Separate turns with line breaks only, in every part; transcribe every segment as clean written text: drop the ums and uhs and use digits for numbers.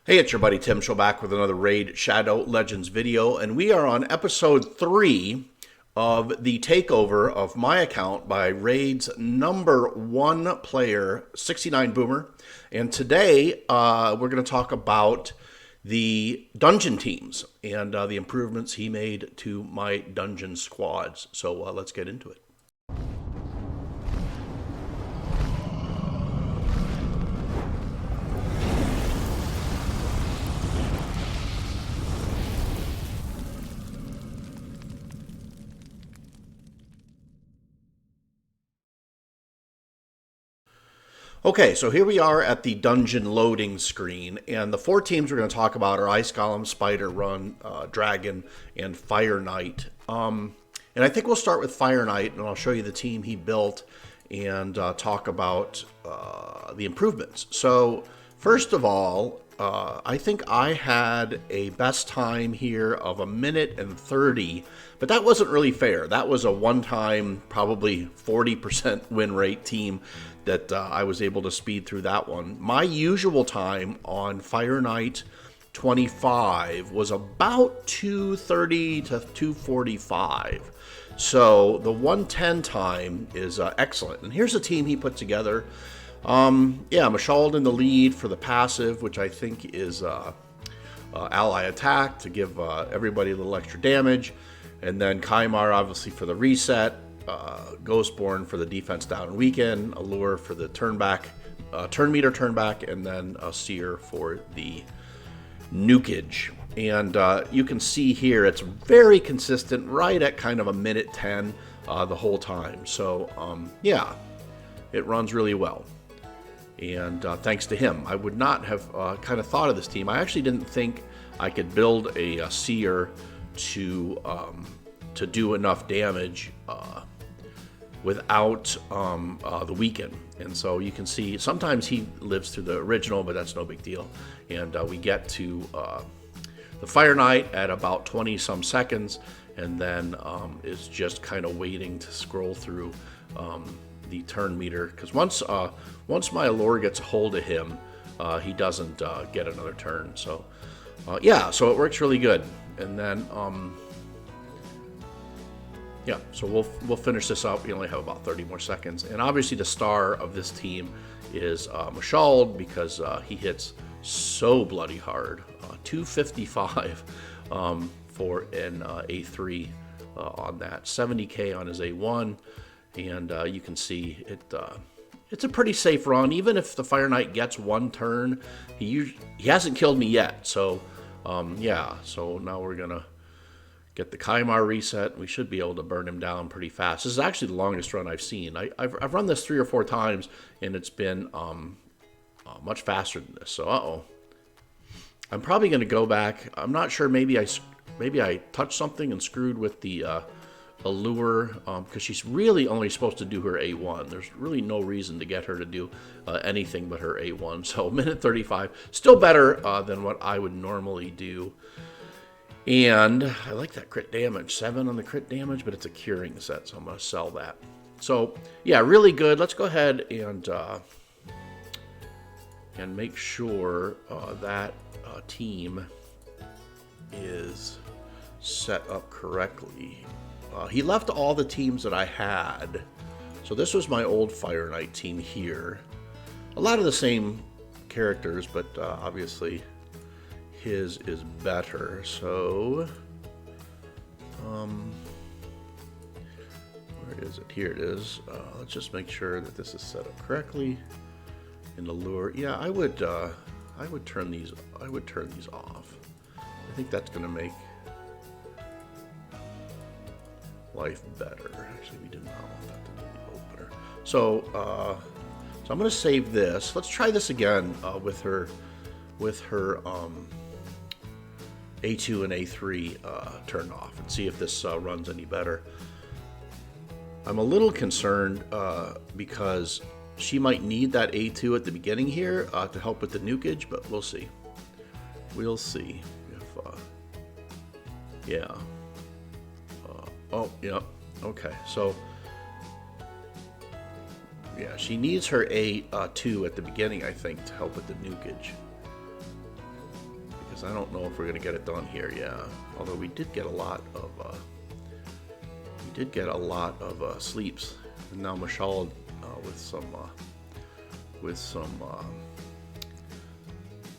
Hey, it's your buddy Tim Show back with another Raid Shadow Legends video, and we are on episode 3 of the takeover of my account by Raid's #1 player, 69 Boomer. And today we're going to talk about the dungeon teams and the improvements he made to my dungeon squads. So let's get into it. Okay, so here we are at the dungeon loading screen, and the 4 teams we're going to talk about are Ice Golem, Spider Run, Dragon, and Fire Knight. And I think we'll start with Fire Knight, and I'll show you the team he built and talk about the improvements. So, first of all, I think I had a best time here of 1:30, but that wasn't really fair. That was a one-time, probably 40% win rate team that I was able to speed through that one. My usual time on Fire Knight 25 was about 2:30 to 2:45. So the 1:10 time is excellent. And here's a team he put together. Mashald in the lead for the passive, which I think is ally attack to give everybody a little extra damage. And then Kaimar, obviously, for the reset. Ghostborn for the defense down and weaken. Allure for the turn meter turn back. And then a Seer for the nukage. And you can see here it's very consistent, right at kind of 1:10 the whole time. So, yeah, it runs really well. And thanks to him, I would not have kind of thought of this team. I actually didn't think I could build a Seer to do enough damage without the weaken. And so you can see sometimes he lives through the original, but that's no big deal. And we get to the Fire Knight at about 20 some seconds, and then is just kind of waiting to scroll through the turn meter, because once my Allure gets a hold of him, he doesn't get another turn. So yeah, so it works really good. And then yeah, so we'll finish this up. We only have about 30 more seconds, and obviously the star of this team is Mashald, because he hits so bloody hard. 255 for an A3 on that, 70k on his A1. And you can see it's a pretty safe run. Even if the Fire Knight gets one turn, he hasn't killed me yet. So, yeah. So now we're going to get the Kaimar reset. We should be able to burn him down pretty fast. This is actually the longest run I've seen. I've run this 3 or 4 times, and it's been much faster than this. So, I'm probably going to go back. I'm not sure. Maybe I touched something and screwed with the Allure, because she's really only supposed to do her A1. There's really no reason to get her to do anything but her A1. So 1:35, still better than what I would normally do. And I like that crit damage, 7 on the crit damage, but it's a curing set, so I'm going to sell that. So yeah, really good. Let's go ahead and make sure that team is set up correctly. He left all the teams that I had. So this was my old Fire Knight team here. A lot of the same characters, but obviously his is better. So, where is it? Here it is. Let's just make sure that this is set up correctly. In the Allure, yeah, I would turn these. I would turn these off. I think that's going to make life better. Actually, we did not want that to be the opener. So, so I'm going to save this. Let's try this again with her A2 and A3 turned off, and see if this runs any better. I'm a little concerned because she might need that A2 at the beginning here to help with the nukage, but we'll see. We'll see if yeah. Oh, yeah. Okay, so yeah, she needs her A2 at the beginning, I think, to help with the nukage. because I don't know if we're going to get it done here. Yeah, although we did get a lot of sleeps, and now Mashal with some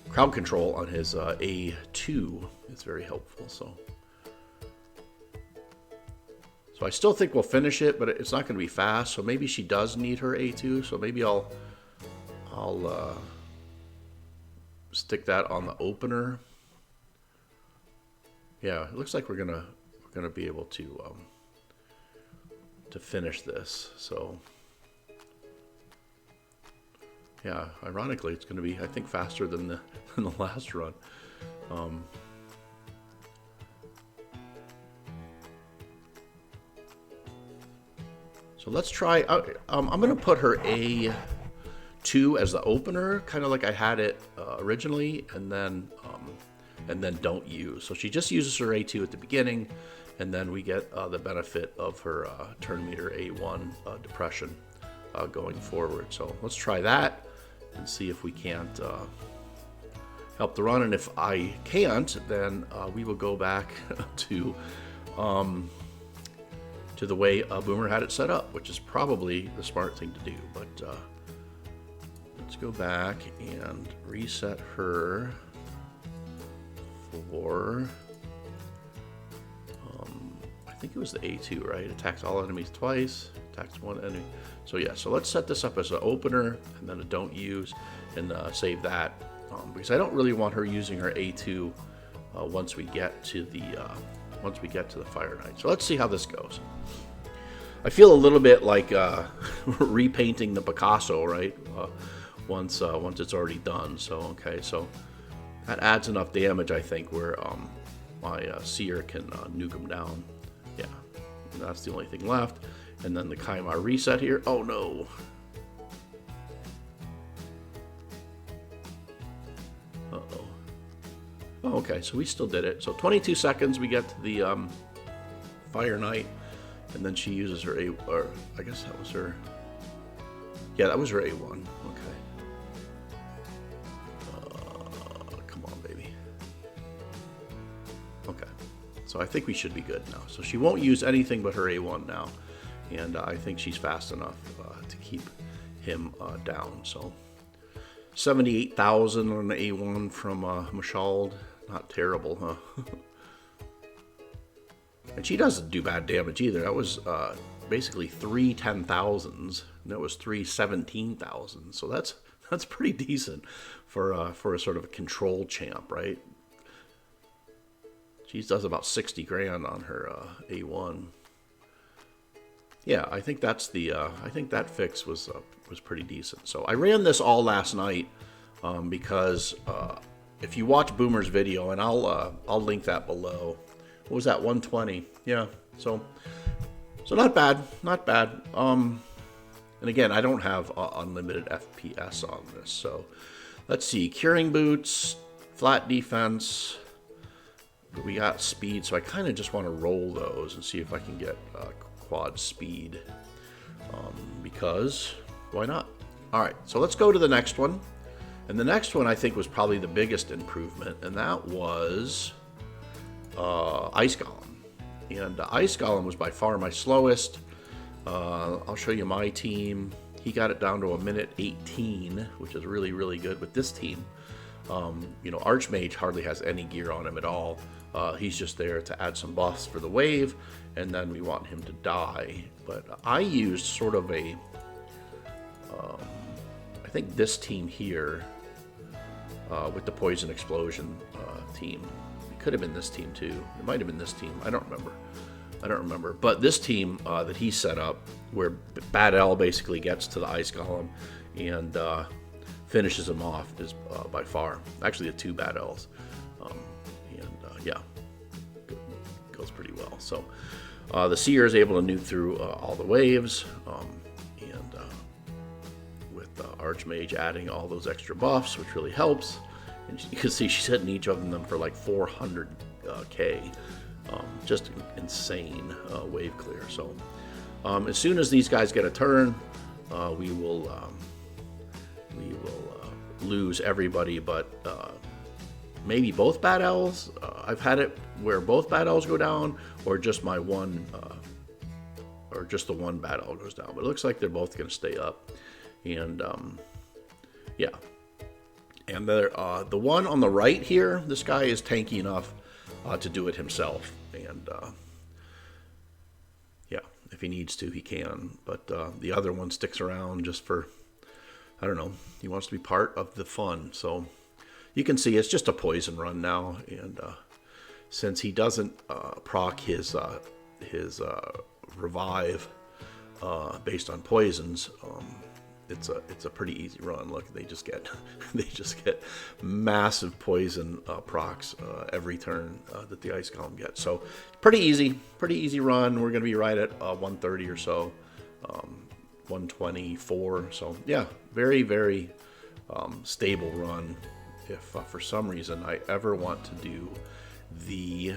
crowd control on his A2 is very helpful. So I still think we'll finish it, but it's not going to be fast. So maybe she does need her A2. So maybe I'll stick that on the opener. Yeah, it looks like we're gonna be able to finish this. So yeah, ironically, it's going to be, I think, faster than the last run. So let's try. I'm going to put her A2 as the opener, kind of like I had it originally, and then don't use. So she just uses her A2 at the beginning, and then we get the benefit of her turn meter A1 depression going forward. So let's try that and see if we can't help the run. And if I can't, then we will go back to the way Boomer had it set up, which is probably the smart thing to do. But let's go back and reset her for, I think it was the A2, right? Attacks all enemies twice, attacks one enemy. So yeah, so let's set this up as an opener and then a don't use, and save that, because I don't really want her using her A2 once we get to the Fire Knight. So let's see how this goes. I feel a little bit like repainting the Picasso, right? Once it's already done. So okay, so that adds enough damage, I think, where my Seer can nuke him down. Yeah, and that's the only thing left. And then the Kaimar reset here. Oh no. Uh-oh. Oh, okay, so we still did it. So 22 seconds, we get to the Fire Knight, and then she uses her A, or I guess that was her. Yeah, that was her A1. Okay. Come on, baby. Okay. So I think we should be good now. So she won't use anything but her A1 now, and I think she's fast enough to keep him down. So 78,000 on the A1 from Mashald. Not terrible, huh? And she doesn't do bad damage either. That was basically 3 10,000s, and that was 3 17,000. So that's pretty decent for a sort of a control champ, right? She does about 60 grand on her A1. Yeah, I think that's the I think that fix was pretty decent. So I ran this all last night because if you watch Boomer's video, and I'll link that below. What was that, 120? Yeah, so not bad, not bad. And again, I don't have unlimited FPS on this. So let's see, Curing Boots, flat defense. We got speed, so I kind of just want to roll those and see if I can get quad speed, because why not? All right, so let's go to the next one. And the next one I think was probably the biggest improvement, and that was Ice Golem. And Ice Golem was by far my slowest. I'll show you my team. He got it down to a minute 18, which is really, really good with this team. You know, Archmage hardly has any gear on him at all. He's just there to add some buffs for the wave, and then we want him to die. But I used sort of a, I think this team here, with the Poison Explosion team. It could have been this team too. It might have been this team. I don't remember. But this team that he set up, where Bad L basically gets to the Ice Golem and finishes him off, is by far actually the 2 Bad Ls. Yeah, goes pretty well. So the Seer is able to nuke through all the waves, and with Archmage adding all those extra buffs, which really helps. And you can see she's hitting each of them for like 400k. Just insane wave clear. So as soon as these guys get a turn, we will lose everybody but maybe both Bad Owls. I've had it where both Bad Owls go down, or just my one, or just the one Bad Owl goes down. But it looks like they're both going to stay up. And yeah. And the one on the right here, this guy is tanky enough to do it himself. And yeah, if he needs to, he can. But the other one sticks around just for, I don't know, he wants to be part of the fun. So you can see it's just a poison run now. And since he doesn't proc his revive based on poisons, it's a pretty easy run. Look, they just get massive poison procs every turn that the Ice Golem gets. So pretty easy run. We're gonna be right at 130 or so, 124. So yeah, very stable run. If for some reason I ever want to do the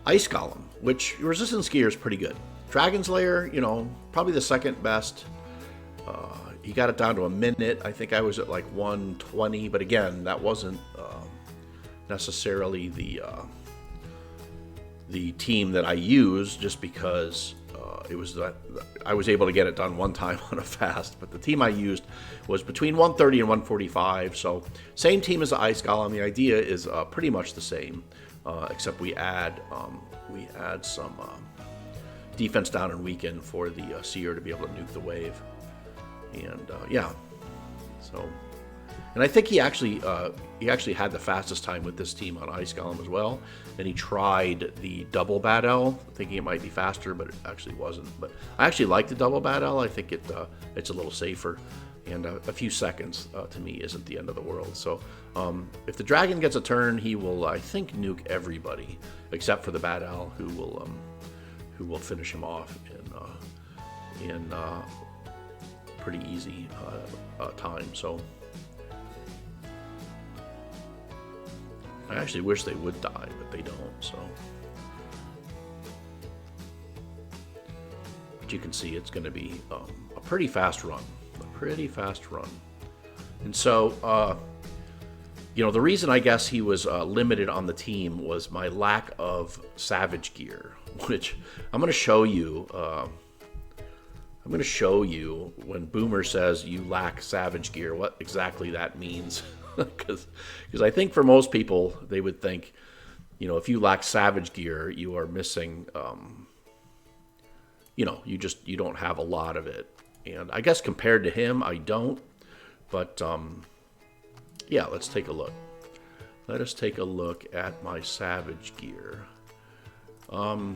Ice Golem, which resistance gear is pretty good. Dragon's Lair, probably the second best. He got it down to a minute. I think I was at like 120, but again, that wasn't necessarily the team that I used, just because it was that I was able to get it done one time on a fast. But the team I used was between 130 and 145. So same team as the Ice Golem. The idea is pretty much the same, except we add some defense down and weaken for the Seer to be able to nuke the wave. And yeah, so, and I think he actually had the fastest time with this team on Ice Golem as well. And he tried the double Bad Owl, thinking it might be faster, but it actually wasn't. But I actually like the double Bad Owl. I think it's a little safer, and a few seconds to me isn't the end of the world. So if the dragon gets a turn, he will, I think, nuke everybody except for the Bad Owl, who will finish him off in pretty easy time. So I actually wish they would die, but they don't. So, but you can see it's going to be a pretty fast run, And so, the reason I guess he was limited on the team was my lack of Savage gear, which I'm going to show you. I'm going to show you when Boomer says you lack Savage gear, what exactly that means. Because I think for most people, they would think, if you lack Savage gear, you are missing, you don't have a lot of it. And I guess compared to him, I don't. But yeah, let's take a look. Let us take a look at my Savage gear. So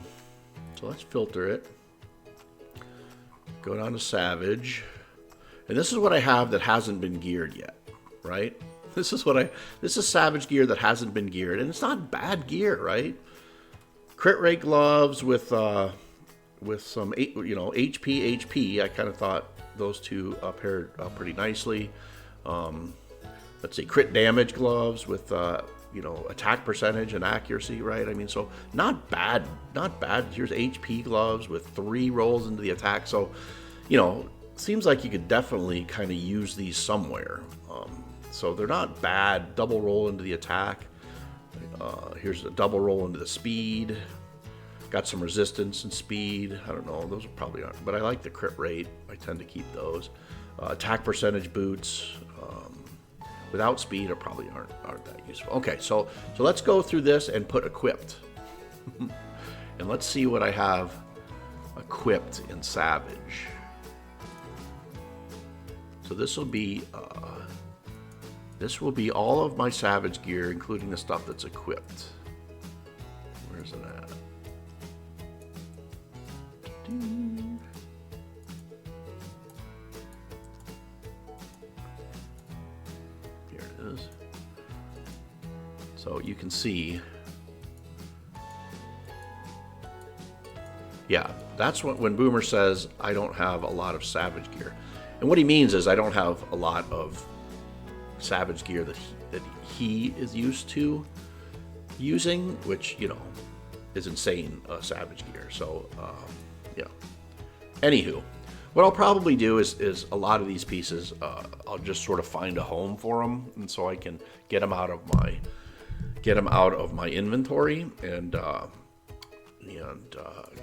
let's filter it. Go down to Savage. And this is what I have that hasn't been geared yet, right? This is Savage gear that hasn't been geared, and it's not bad gear, right? Crit rate gloves with some HP. I kind of thought those two paired ppretty nicely. Let's see, crit damage gloves with attack percentage and accuracy, right? I mean, so not bad. Here's HP gloves with 3 rolls into the attack. So, seems like you could definitely kind of use these somewhere. So they're not bad. Double roll into the attack. Here's a double roll into the speed. Got some resistance and speed. I don't know. Those probably aren't. But I like the crit rate. I tend to keep those. Attack percentage boots. Without speed, or probably aren't that useful. Okay, so let's go through this and put equipped. And let's see what I have equipped in Savage. So this will be all of my Savage gear, including the stuff that's equipped. Where's it at? Here it is. So you can see, yeah, that's what when Boomer says I don't have a lot of Savage gear. And what he means is I don't have a lot of Savage gear that he is used to using, which, is insane Savage gear. So, yeah. Anywho, What I'll probably do is a lot of these pieces, I'll just sort of find a home for them, and so I can get them out of my inventory and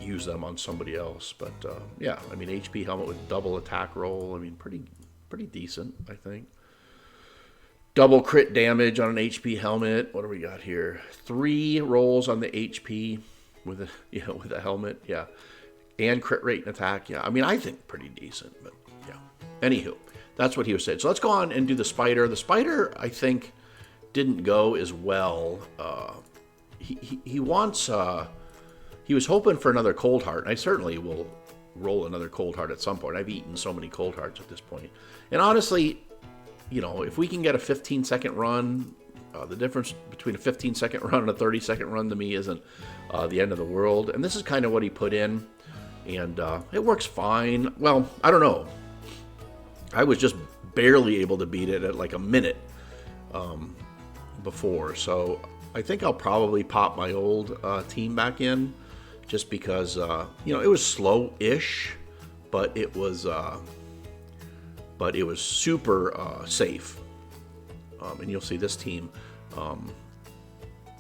use them on somebody else. But yeah, I mean, HP helmet with double attack roll. I mean, pretty decent, I think. Double crit damage on an HP helmet. What do we got here? 3 rolls on the HP with a helmet. Yeah. And crit rate and attack. Yeah. I mean, I think pretty decent, but yeah. Anywho, that's what he was saying. So let's go on and do the spider. The spider, I think, didn't go as well. He wants, he was hoping for another cold heart. And I certainly will roll another cold heart at some point. I've eaten so many cold hearts at this point. And honestly, if we can get a 15-second run, the difference between a 15-second run and a 30-second run to me isn't the end of the world. And this is kind of what he put in, and it works fine. Well, I don't know. I was just barely able to beat it at like a minute before. So I think I'll probably pop my old team back in just because, it was slow-ish, but it was super safe. And you'll see this team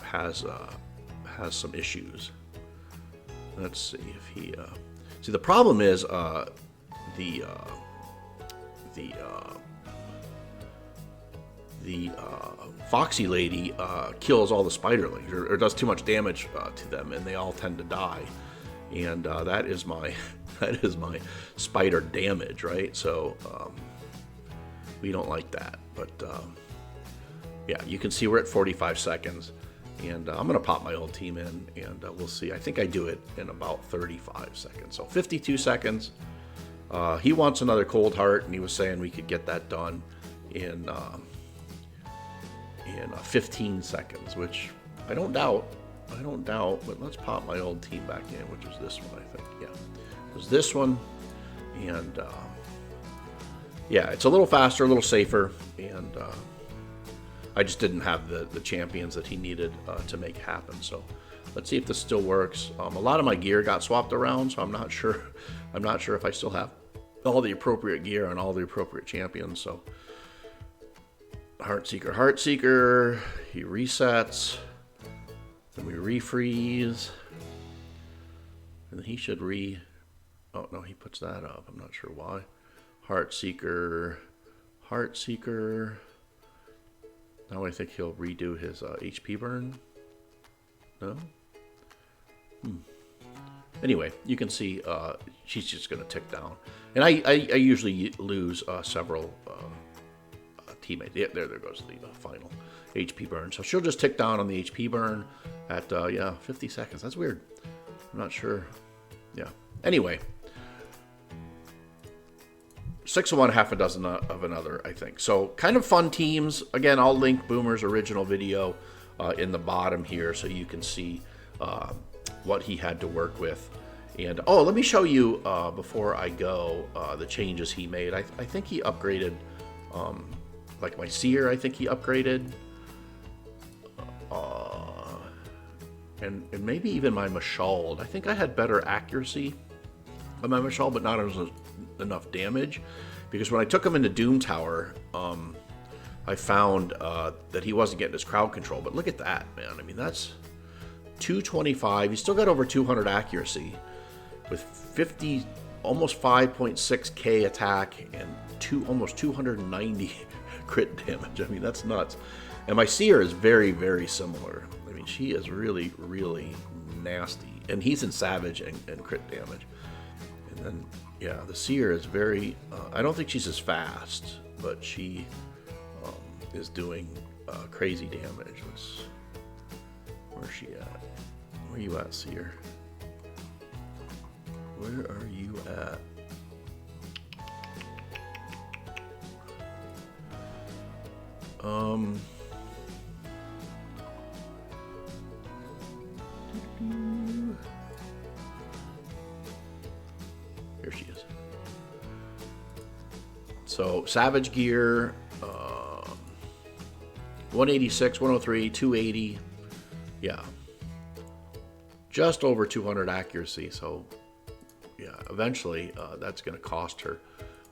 has some issues. Let's see if he. See, the problem is the Foxy Lady kills all the spiderlings, or does too much damage to them, and they all tend to die. And that is my spider damage, right? So we don't like that. But yeah, you can see we're at 45 seconds, and I'm gonna pop my old team in, and we'll see. I think I do it in about 35 seconds. So 52 seconds. He wants another cold heart, and he was saying we could get that done in 15 seconds, which I don't doubt. But let's pop my old team back in, which is this one, I think. Yeah, it was this one, and yeah, it's a little faster, a little safer, and I just didn't have the champions that he needed to make happen. So let's see if this still works. A lot of my gear got swapped around, so I'm not sure if I still have all the appropriate gear on all the appropriate champions. So Heartseeker, he resets. Then we refreeze. And he should oh no, he puts that up. I'm not sure why. Heartseeker. Now I think he'll redo his HP burn. No? Anyway, you can see she's just going to tick down. And I usually lose several teammates. Yeah, there goes the final HP burn. So she'll just tick down on the HP burn at 50 seconds. That's weird. I'm not sure. Yeah. Anyway, 6 of one, half a dozen of another, I think. So kind of fun teams. Again, I'll link Boomer's original video in the bottom here so you can see what he had to work with. And let me show you before I go the changes he made. I think he upgraded, like my Seer. I think he upgraded, and maybe even my Mashald. I think I had better accuracy on my Mashald, but not enough damage, because when I took him into Doom Tower, I found that he wasn't getting his crowd control. But look at that, man. I mean, that's 225. He's still got over 200 accuracy with 50, almost 5.6k attack and almost 290 crit damage. I mean, that's nuts. And my Seer is very, very similar. I mean, she is really, really nasty. And he's in Savage and crit damage. And then, yeah, the Seer is very, I don't think she's as fast, but she is doing crazy damage. Where's she at? Where are you at, Seer? Where are you at? Here she is. So Savage gear, 186, 103, 280. Yeah. Just over 200 accuracy, so yeah, eventually that's going to cost her.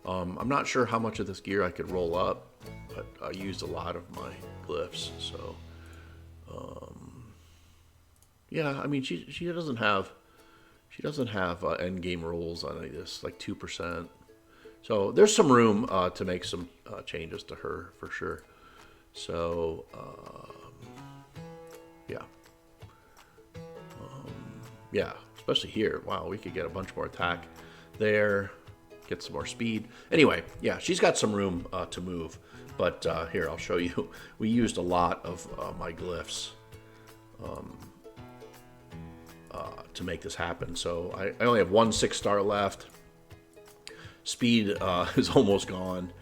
I'm not sure how much of this gear I could roll up, but I used a lot of my glyphs, so yeah. I mean, she doesn't have end game rolls on any of this, like 2%. So there's some room to make some changes to her for sure. So yeah, yeah, especially here. Wow, we could get a bunch more attack there, get some more speed. Anyway, yeah, she's got some room to move. But here, I'll show you. We used a lot of my glyphs to make this happen. So I only have one 6-star left. Speed is almost gone.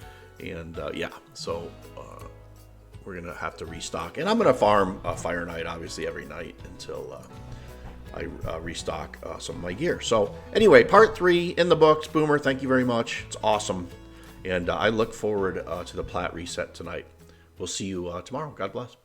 And yeah, so we're going to have to restock. And I'm going to farm Fire Knight, obviously, every night until I restock some of my gear. So anyway, part 3 in the books. Boomer, thank you very much. It's awesome. And I look forward to the plat reset tonight. We'll see you tomorrow. God bless.